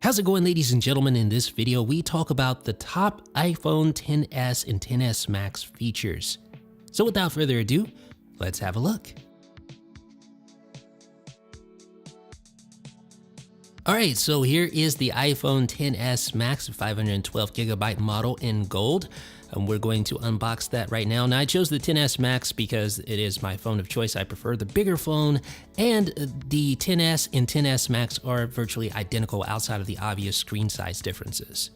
How's it going, ladies and gentlemen? In this video, we talk about the top iPhone XS and XS Max features. So without further ado, let's have a look. Alright, so here is the iPhone XS Max 512GB model in gold. And we're going to unbox that right now. Now I chose the XS Max because it is my phone of choice. I prefer the bigger phone, and the XS and XS Max are virtually identical outside of the obvious screen size differences.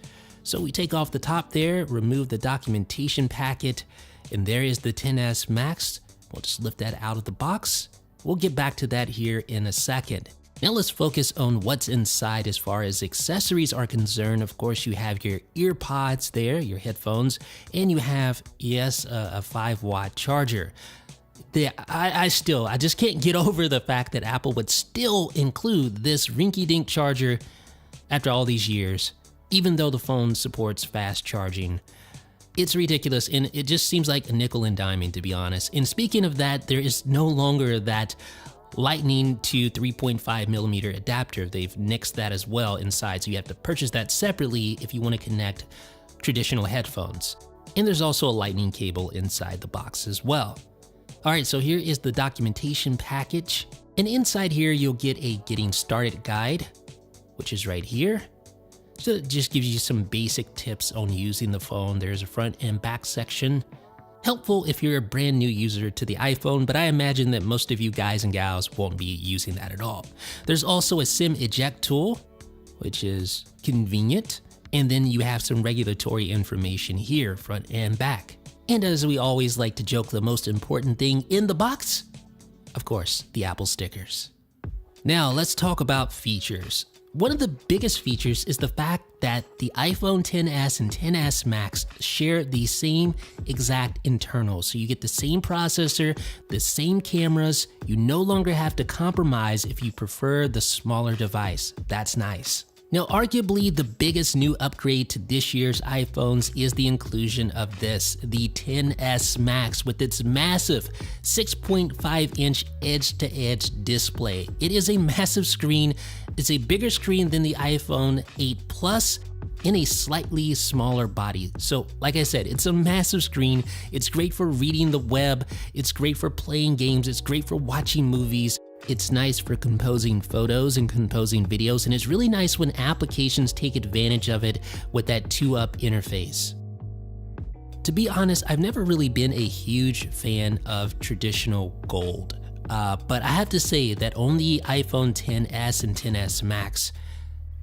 So we take off the top there, remove the documentation packet, and there is the XS Max. We'll just lift that out of the box. We'll get back to that here in a second. Now let's focus on what's inside as far as accessories are concerned. Of course, you have your ear pods there, your headphones, and you have, yes, a 5-watt charger. I just can't get over the fact that Apple would still include this rinky-dink charger after all these years, even though the phone supports fast charging. It's ridiculous, and it just seems like a nickel and diming, to be honest. And speaking of that, there is no longer that Lightning to 3.5mm adapter. They've nixed that as well inside, so you have to purchase that separately if you want to connect traditional headphones. And there's also a lightning cable inside the box as well. Alright, so here is the documentation package. And inside here you'll get a getting started guide, which is right here. So it just gives you some basic tips on using the phone. There's a front and back section. Helpful if you're a brand new user to the iPhone, but I imagine that most of you guys and gals won't be using that at all. There's also a SIM eject tool, which is convenient, and then you have some regulatory information here, front and back. And as we always like to joke, the most important thing in the box, of course, the Apple stickers. Now let's talk about features. One of the biggest features is the fact that the iPhone XS and XS Max share the same exact internals. So you get the same processor, the same cameras. You no longer have to compromise if you prefer the smaller device. That's nice. Now, arguably the biggest new upgrade to this year's iPhones is the inclusion of this, the XS Max, with its massive 6.5-inch edge-to-edge display. It is a massive screen. It's a bigger screen than the iPhone 8 Plus in a slightly smaller body. So like I said, it's a massive screen. It's great for reading the web. It's great for playing games. It's great for watching movies. It's nice for composing photos and composing videos, and it's really nice when applications take advantage of it with that 2-up interface. To be honest, I've never really been a huge fan of traditional gold, but I have to say that on the iPhone XS and XS Max,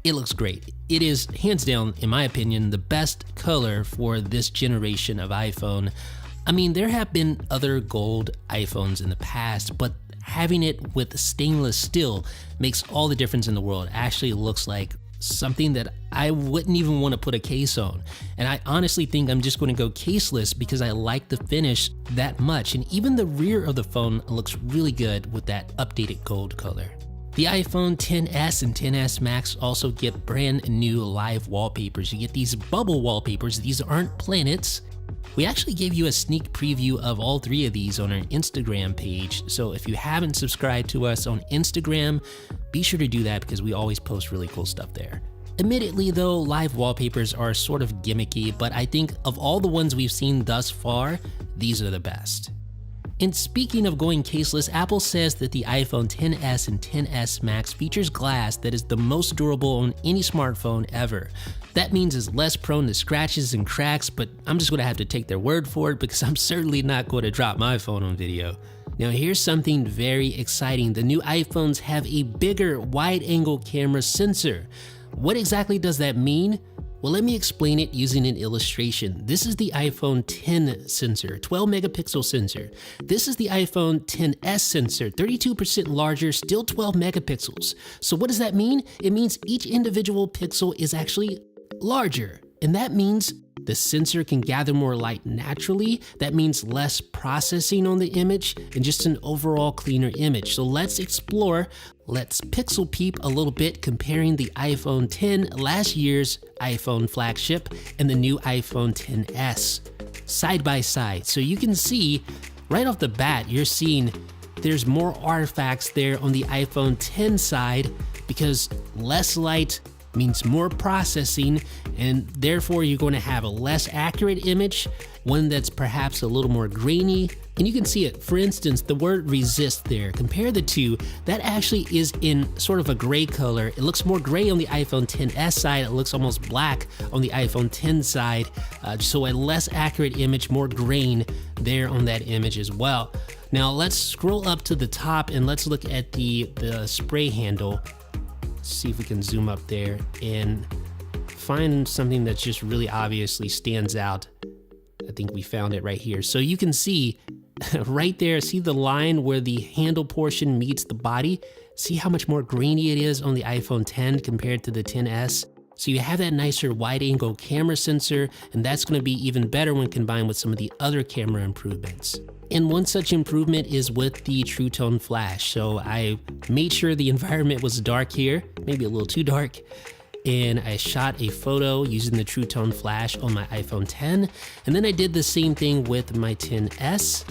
it looks great. It is, hands down, in my opinion, the best color for this generation of iPhone. I mean, there have been other gold iPhones in the past, but having it with stainless steel makes all the difference in the world. It actually looks like something that I wouldn't even want to put a case on. And I honestly think I'm just going to go caseless because I like the finish that much. And even the rear of the phone looks really good with that updated gold color. The iPhone XS and XS Max also get brand new live wallpapers. You get these bubble wallpapers. These aren't planets. We actually gave you a sneak preview of all 3 of these on our Instagram page, so if you haven't subscribed to us on Instagram, be sure to do that because we always post really cool stuff there. Admittedly though, live wallpapers are sort of gimmicky, but I think of all the ones we've seen thus far, these are the best. And speaking of going caseless, Apple says that the iPhone XS and XS Max features glass that is the most durable on any smartphone ever. That means it's less prone to scratches and cracks, but I'm just gonna have to take their word for it because I'm certainly not going to drop my phone on video. Now here's something very exciting. The new iPhones have a bigger wide-angle camera sensor. What exactly does that mean? Well, let me explain it using an illustration. This is the iPhone X sensor, 12 megapixel sensor. This is the iPhone XS sensor, 32% larger, still 12 megapixels. So what does that mean? It means each individual pixel is actually larger, and that means the sensor can gather more light naturally. That means less processing on the image and just an overall cleaner image. So let's explore, let's pixel peep a little bit comparing the iPhone X, last year's iPhone flagship, and the new iPhone XS side by side. So you can see right off the bat, you're seeing there's more artifacts there on the iPhone X side because less light, means more processing, and therefore you're going to have a less accurate image, one that's perhaps a little more grainy. And you can see it, for instance, the word resist there. Compare the two. That actually is in sort of a gray color. It looks more gray on the iPhone XS side. It looks almost black on the iPhone X side. So a less accurate image, more grain there on that image as well. Now let's scroll up to the top and let's look at the spray handle. See if we can zoom up there and find something that just really obviously stands out. I think we found it right here. So you can see right there, see the line where the handle portion meets the body? See how much more grainy it is on the iPhone X compared to the XS? So you have that nicer wide angle camera sensor, and that's going to be even better when combined with some of the other camera improvements. And one such improvement is with the True Tone flash. So I made sure the environment was dark here, maybe a little too dark, and I shot a photo using the True Tone flash on my iPhone X, and then I did the same thing with my XS,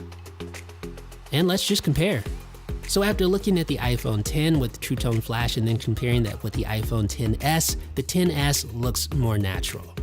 and let's just compare. So after looking at the iPhone X with the True Tone flash and then comparing that with the iPhone XS, the XS looks more natural.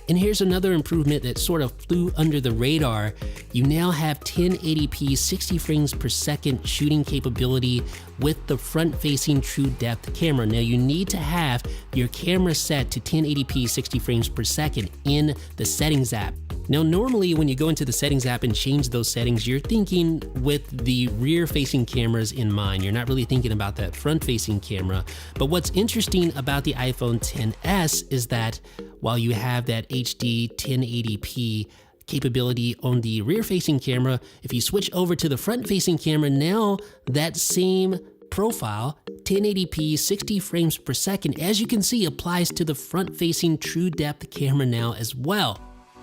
And here's another improvement that sort of flew under the radar. You now have 1080p 60 frames per second shooting capability with the front-facing true depth camera. Now you need to have your camera set to 1080p 60 frames per second in the settings app. Now normally when you go into the settings app and change those settings, you're thinking with the rear-facing cameras in mind. You're not really thinking about that front-facing camera. But what's interesting about the iPhone XS is that while you have that HD 1080p capability on the rear-facing camera, if you switch over to the front-facing camera, now that same profile, 1080p 60 frames per second, as you can see, applies to the front-facing true depth camera now as well.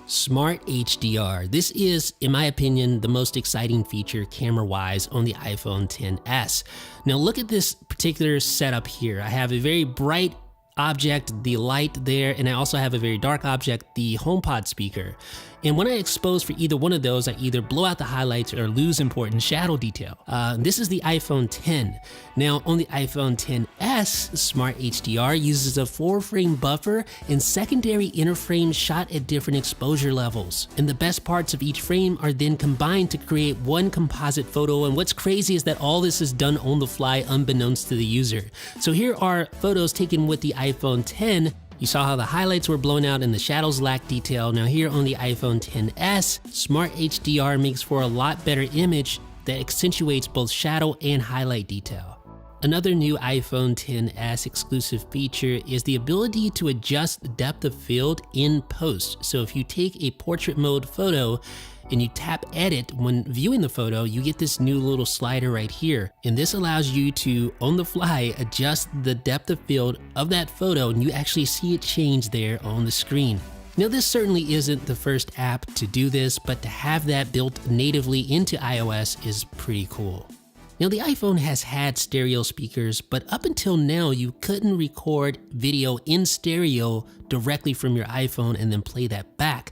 Smart HDR. This is, in my opinion, the most exciting feature camera-wise on the iPhone XS. Now look at this particular setup here. I have a very bright object, the light there, and I also have a very dark object, the HomePod speaker. And when I expose for either one of those, I either blow out the highlights or lose important shadow detail. This is the iPhone X. Now on the iPhone XS, Smart HDR uses a 4-frame buffer and secondary inner frames shot at different exposure levels. And the best parts of each frame are then combined to create one composite photo. And what's crazy is that all this is done on the fly unbeknownst to the user. So here are photos taken with the iPhone X. You saw how the highlights were blown out and the shadows lack detail. Now here on the iPhone XS, Smart HDR makes for a lot better image that accentuates both shadow and highlight detail. Another new iPhone XS exclusive feature is the ability to adjust depth of field in post. So if you take a portrait mode photo and you tap edit when viewing the photo, you get this new little slider right here. And this allows you to, on the fly, adjust the depth of field of that photo, and you actually see it change there on the screen. Now this certainly isn't the first app to do this, but to have that built natively into iOS is pretty cool. Now the iPhone has had stereo speakers, but up until now you couldn't record video in stereo directly from your iPhone and then play that back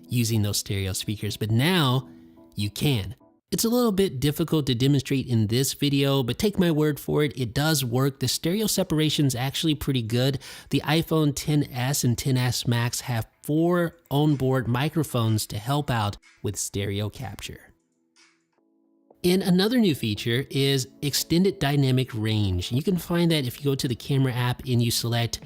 using those stereo speakers, but now you can. It's a little bit difficult to demonstrate in this video, but take my word for it, it does work. The stereo separation is actually pretty good. The iPhone XS and XS Max have 4 onboard microphones to help out with stereo capture. And another new feature is extended dynamic range. You can find that if you go to the camera app and you select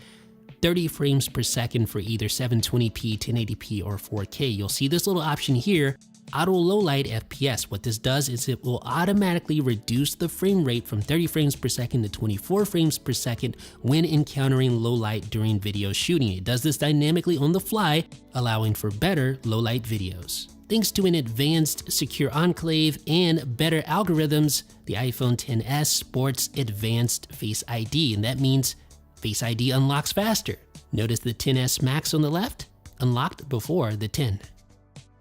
30 frames per second for either 720p, 1080p, or 4K. You'll see this little option here, auto low light FPS. What this does is it will automatically reduce the frame rate from 30 frames per second to 24 frames per second when encountering low light during video shooting. It does this dynamically on the fly, allowing for better low light videos. Thanks to an advanced secure enclave and better algorithms, the iPhone XS sports advanced Face ID, and that means Face ID unlocks faster. Notice the XS Max on the left? Unlocked before the 10.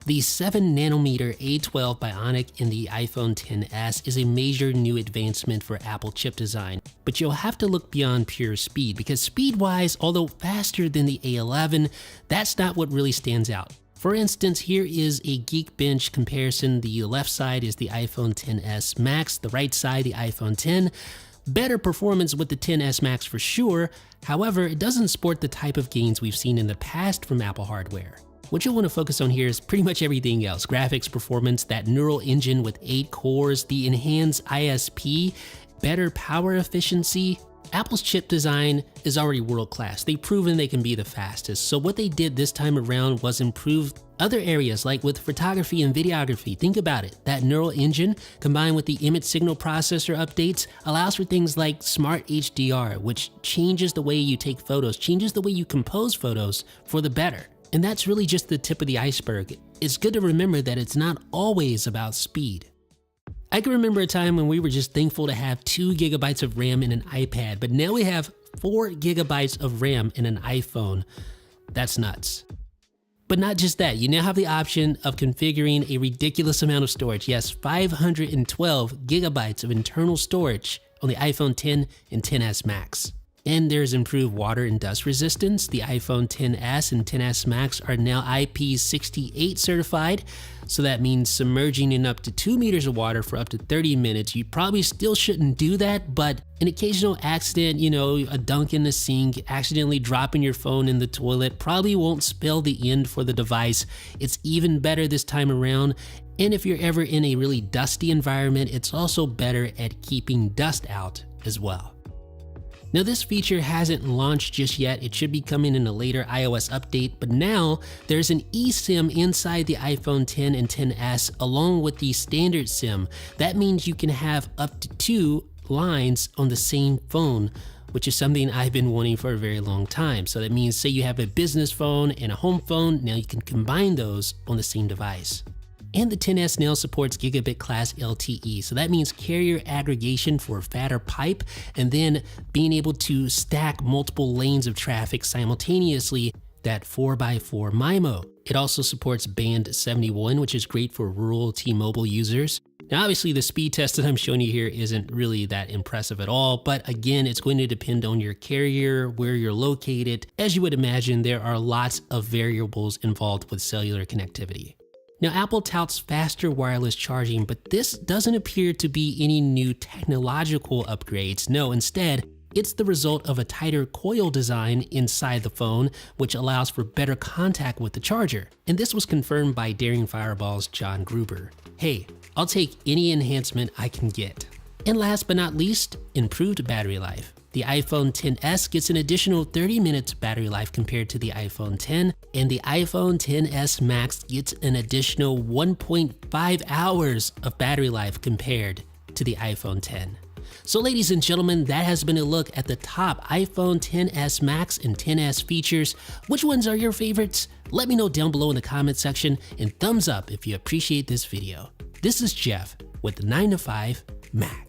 The 7nm A12 Bionic in the iPhone XS is a major new advancement for Apple chip design, but you'll have to look beyond pure speed because speed-wise, although faster than the A11, that's not what really stands out. For instance, here is a Geekbench comparison. The left side is the iPhone XS Max, the right side the iPhone X. Better performance with the XS Max for sure, however, it doesn't sport the type of gains we've seen in the past from Apple hardware. What you'll want to focus on here is pretty much everything else. Graphics performance, that neural engine with 8 cores, the enhanced ISP, better power efficiency. Apple's chip design is already world-class. They've proven they can be the fastest. So what they did this time around was improve other areas like with photography and videography. Think about it. That neural engine combined with the image signal processor updates allows for things like smart HDR, which changes the way you take photos, changes the way you compose photos for the better. And that's really just the tip of the iceberg. It's good to remember that it's not always about speed. I can remember a time when we were just thankful to have 2 GB of RAM in an iPad, but now we have 4 GB of RAM in an iPhone. That's nuts. But not just that, you now have the option of configuring a ridiculous amount of storage. Yes, 512 GB of internal storage on the iPhone X and XS Max. And there's improved water and dust resistance. The iPhone XS and XS Max are now IP68 certified. So that means submerging in up to 2 meters of water for up to 30 minutes. You probably still shouldn't do that, but an occasional accident, a dunk in the sink, accidentally dropping your phone in the toilet probably won't spell the end for the device. It's even better this time around. And if you're ever in a really dusty environment, it's also better at keeping dust out as well. Now this feature hasn't launched just yet. It should be coming in a later iOS update, but now there's an eSIM inside the iPhone X and XS along with the standard SIM. That means you can have up to 2 lines on the same phone, which is something I've been wanting for a very long time. So that means say you have a business phone and a home phone, now you can combine those on the same device. And the XS now supports gigabit class LTE, so that means carrier aggregation for a fatter pipe, and then being able to stack multiple lanes of traffic simultaneously, that 4x4 MIMO. It also supports band 71, which is great for rural T-Mobile users. Now obviously the speed test that I'm showing you here isn't really that impressive at all, but again, it's going to depend on your carrier, where you're located. As you would imagine, there are lots of variables involved with cellular connectivity. Now, Apple touts faster wireless charging, but this doesn't appear to be any new technological upgrades. No, instead, it's the result of a tighter coil design inside the phone, which allows for better contact with the charger. And this was confirmed by Daring Fireball's John Gruber. Hey, I'll take any enhancement I can get. And last but not least, improved battery life. The iPhone XS gets an additional 30 minutes battery life compared to the iPhone X, and the iPhone XS Max gets an additional 1.5 hours of battery life compared to the iPhone X. So ladies and gentlemen, that has been a look at the top iPhone XS Max and XS features. Which ones are your favorites? Let me know down below in the comment section, and thumbs up if you appreciate this video. This is Jeff with the 9 to 5 Mac.